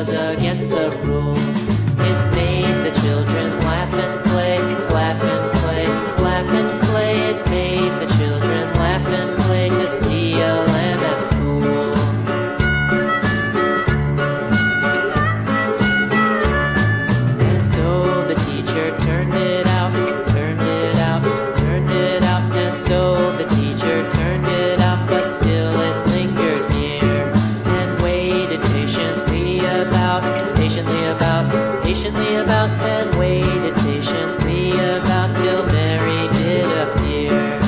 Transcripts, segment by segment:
was against the rules. It made the children laugh and play, laugh and play, laugh and play. It made the children laugh and play to see a lamb at school. And so the teacher turned it out, turned it out, turned it out. And so the teacher turned it out, but still it lingered near and waited patiently about, patiently about, patiently about, and waited patiently about till Mary did appear.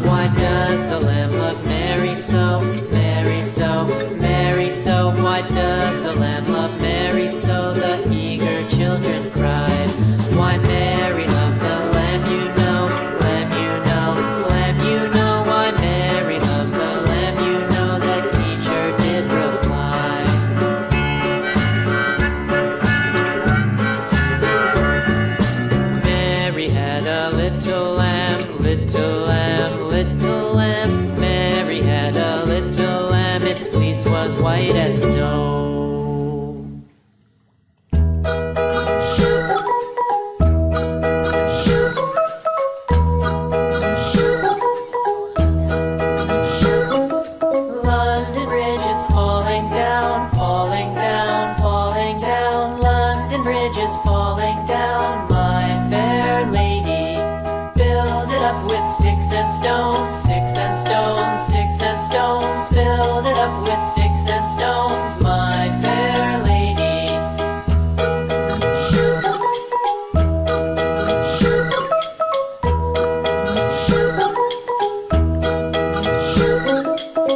Why does the lamb love Mary so, Mary so, Mary so? Why does the lamb love Mary so? The eager children cried. Why Mary loves the lamb, you know, lamb, you know, lamb, you know. Why Mary loves the lamb, you know, the teacher did reply. Mary had a little lamb, little lamb, little lamb. Mary had a little lamb, its fleece was white as snow. London Bridge is falling down, falling down, falling down. London Bridge is falling down, my fair lady. Build it up with sticks and stones, sticks and stones, sticks and stones. Build it up with sticks and stones, my fair lady.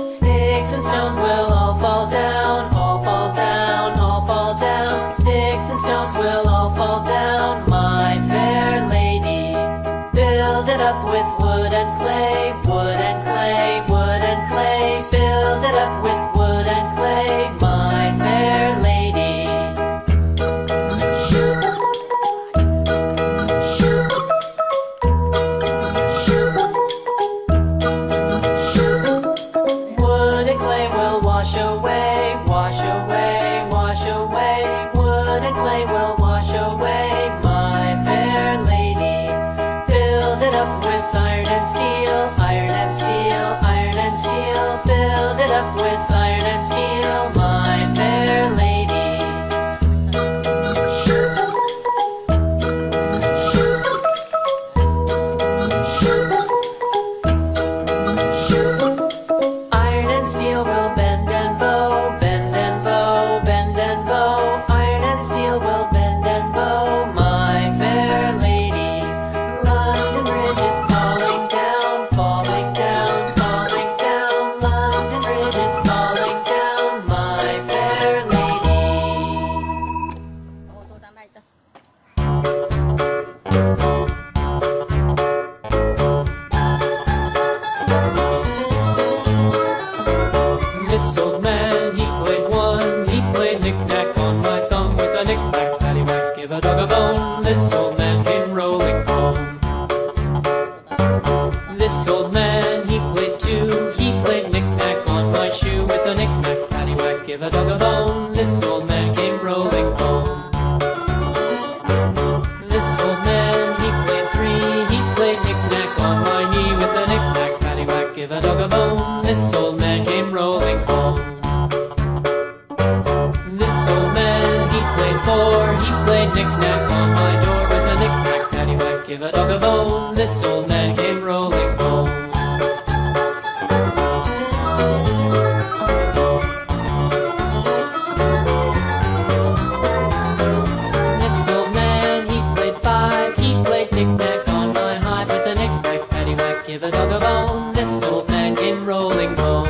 Sticks and stones will all fall down, all fall down, all fall down. Sticks and stones will all fall down, my fair lady. Build it up with wood and clay, wood and clay, wood and clay. Build it up with wood and clay, my fair lady. Wood and clay will wash away, wash away, wash away. Wood and clay will wash away, my fair lady. Build it up with iron and steel, iron and steel, iron and steel. Build it up with iron and steel, my fair lady. Iron and steel will bend and bow, bend and bow, bend and bow. Iron and steel will bend and bow, my fair lady. London Bridge is falling down, falling down, falling down. London Bridge is falling down, my fair lady. This old man, he played one, he played knick-knack on my thumb with a knick-knack, paddywhack, give a dog a bone. This old man came rolling home. This old man, he played two, he played knick-knack on my shoe with a knick-knack, paddywhack, give a dog a bone. This old man came rolling home. This old man, he played three, he played knick-knack on my knee with a knick-knack, paddywhack, give a dog a bone. This old man came rolling home. This old man, he played four, he played knick-knack on my door with a knick-knack, paddywhack, give a dog a bone. This old man came rolling home. This old man, he played five, he played knick-knack on my hive with a knick-knack, paddywhack, give a dog a bone. This old man came rolling home.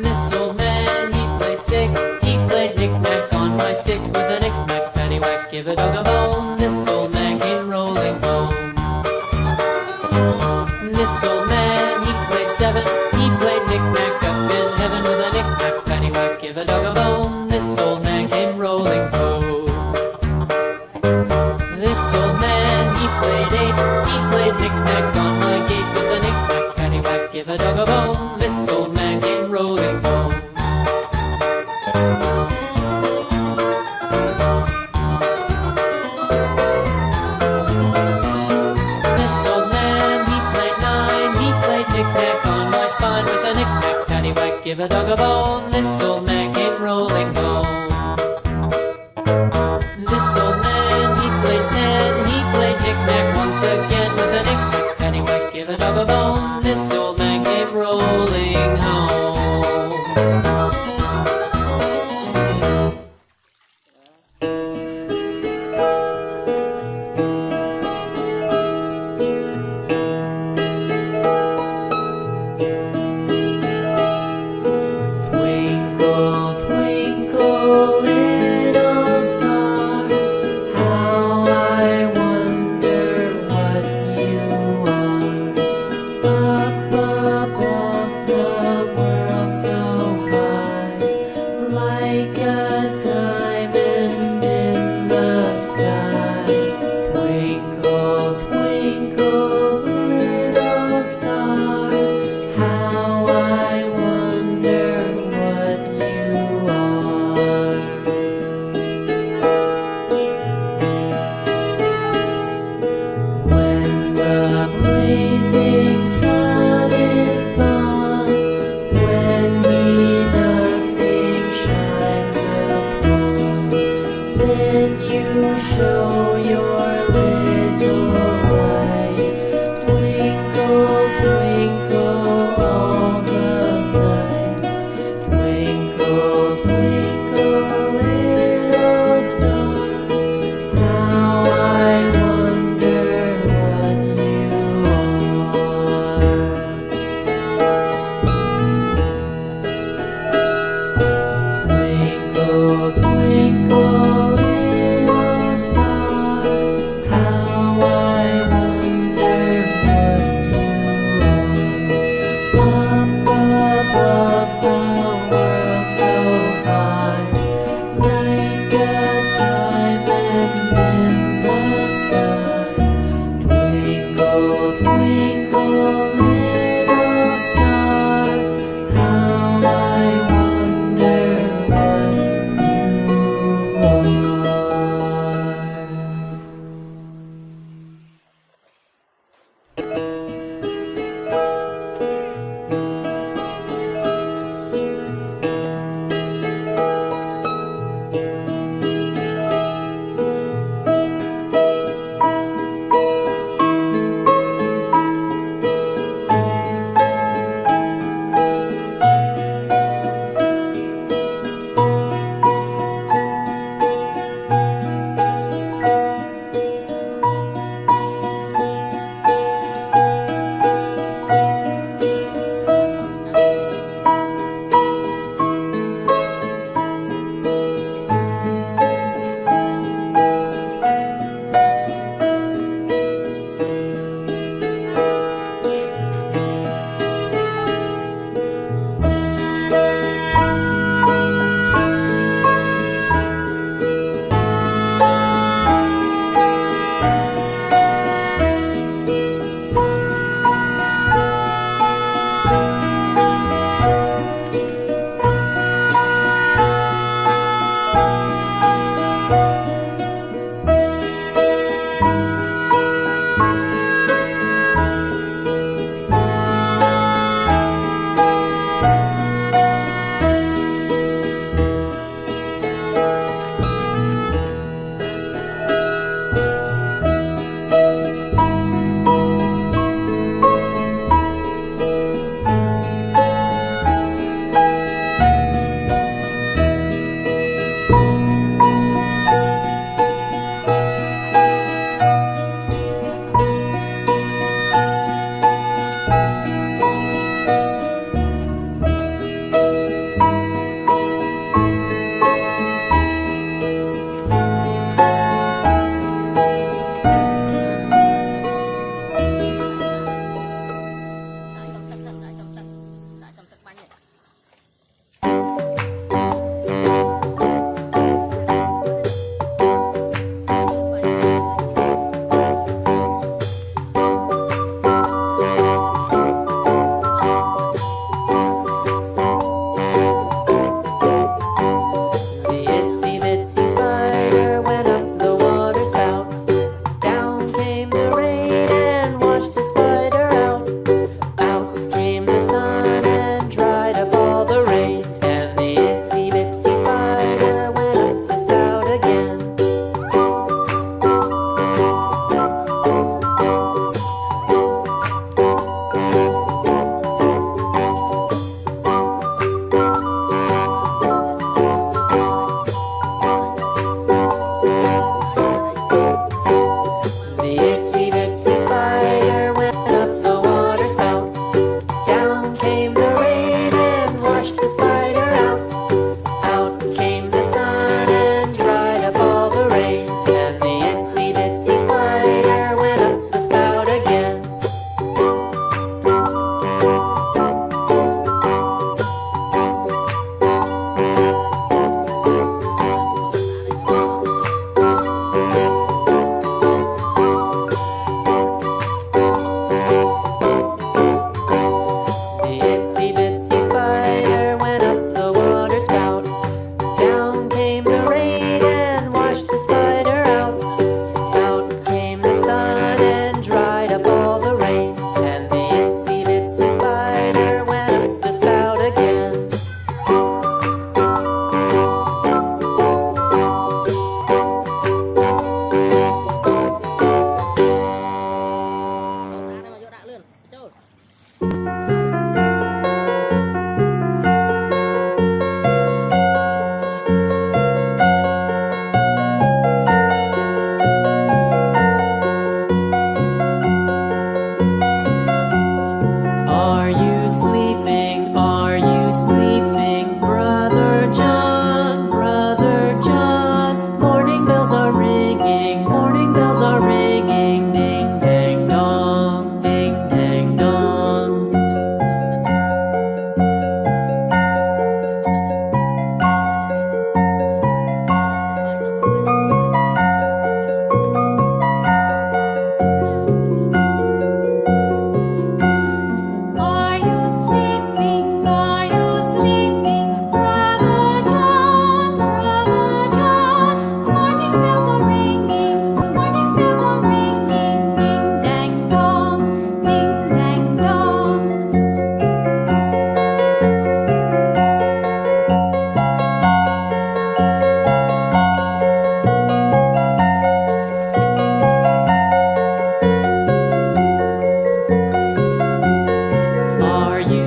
This old man, he played six, he played knick-knack on my sticks with a knick-knack, paddywhack, give a dog a bone. This old man came rolling home. This old man, he played seven, he played knick-knack up in heaven with a knick-knack, paddywhack, give a dog a bone. This old man came rolling home. This old man, he played eight, he played knick-knack on my gate with a knick-knack, paddywhack, give give a dog a bone. This old man came rolling home. This old man, he played nine. He played knick-knack on my spine with a knick-knack, paddywhack, give a dog a bone. This old man came rolling home. This old man, he played ten. He played knick-knack once again with a knick-knack, paddywhack, give a dog a bone. This old man came rolling home. Twinkle, twinkle, little star, how I wonder what you are. Up above the world so high.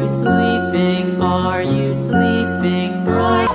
you sleeping? Are you sleeping bright?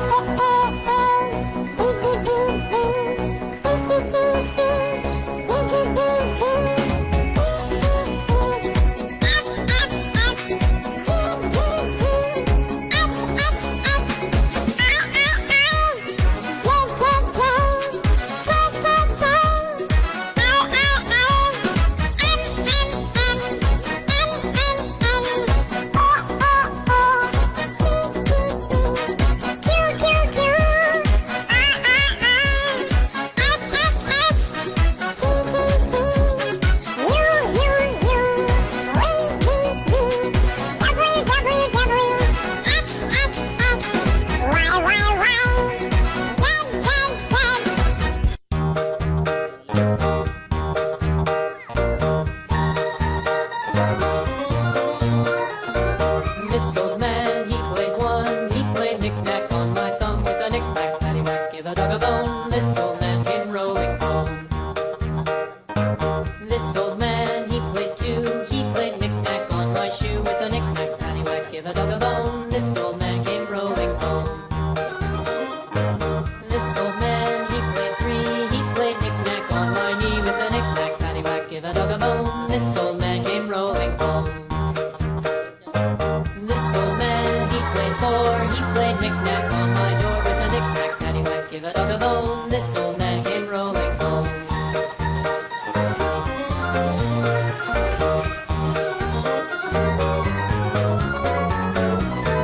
This old man, he played one. He played knick-knack on my thumb with a knick-knack, paddywhack, give a dog a bone. This old man came rolling home. This old man, he played two. He played knick-knack on my shoe with a knick-knack, paddywhack, give a dog a bone. This old man came rolling home. This old man, he played three. He played knick-knack on my knee with a knick-knack, paddywhack, give a dog a bone. This old man came rolling home. This old man, he played four. He played knick-knack on my door with a knick-knack, paddywhack, give a dog a bone. This old man came rolling home.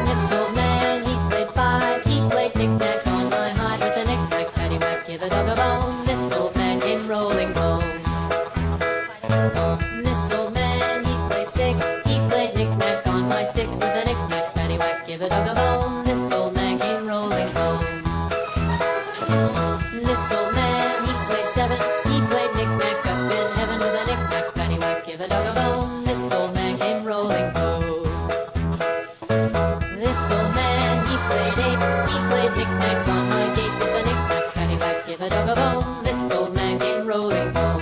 This old man, he played five. He played knick-knack on my hide with a knick-knack, paddywhack, give a dog a bone. This old man came rolling home. This old man, he played six. He played knick-knack on my sticks with a knick-knack, paddywhack, give a dog a bone. This old man came rolling home. This old man, he played seven. He played knick-knack up in heaven with a knick-knack, paddywhack, give a dog a bone. This old man came rolling home. This old man, he played eight. He played knick-knack on my gate with a knick-knack, paddywhack, give a dog a bone. This old man came rolling home.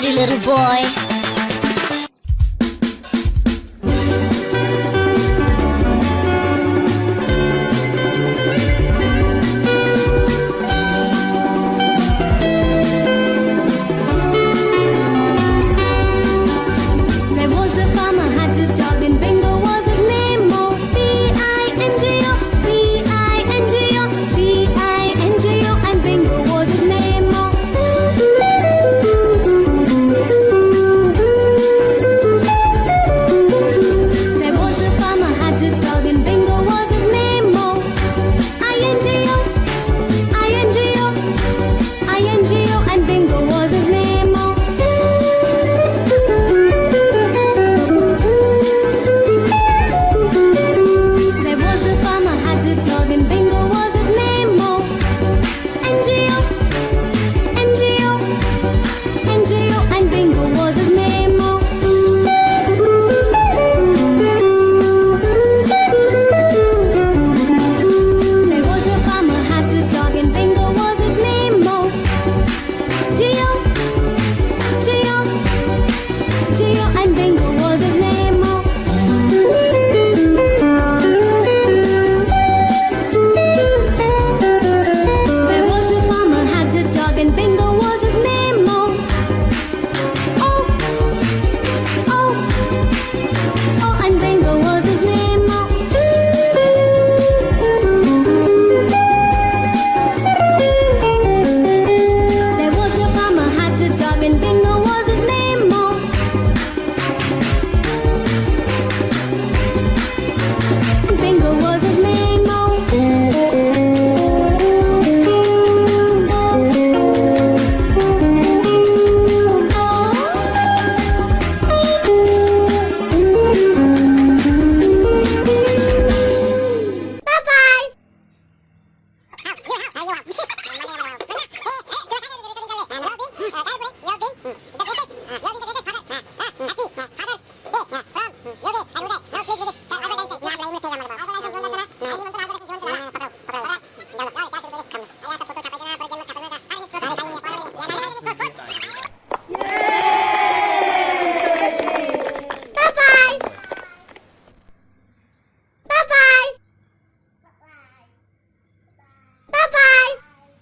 naughty little boy. There was a farmer had a dog and Bingo was his name. Oh, B-I-N-G-O, B-I-N-G-O, B-I-N-G-O, and Bingo was his name. Oh. There was a farmer had a dog and Bingo was his name. Oh, I-N-G-O, I-N-G-O, I-N-G-O, and Bingo was his name. Oh. There was a farmer had a dog and Bingo was his name. Oh, N-G-O, N-G-O, N-G-O, and Bingo was his name. Oh. There was a farmer had a dog and Bingo was his name. Oh, G-O, G-O, G-O, and Bingo was his name. Oh. There was a farmer had a dog and Bingo was his name. Oh, oh, oh, oh, and Bingo was his name. Oh. There was a farmer had a dog and Bingo was his name. Oh. Bingo was his name. Oh. Bye-bye. Bye-bye. Bye-bye. Bye-bye.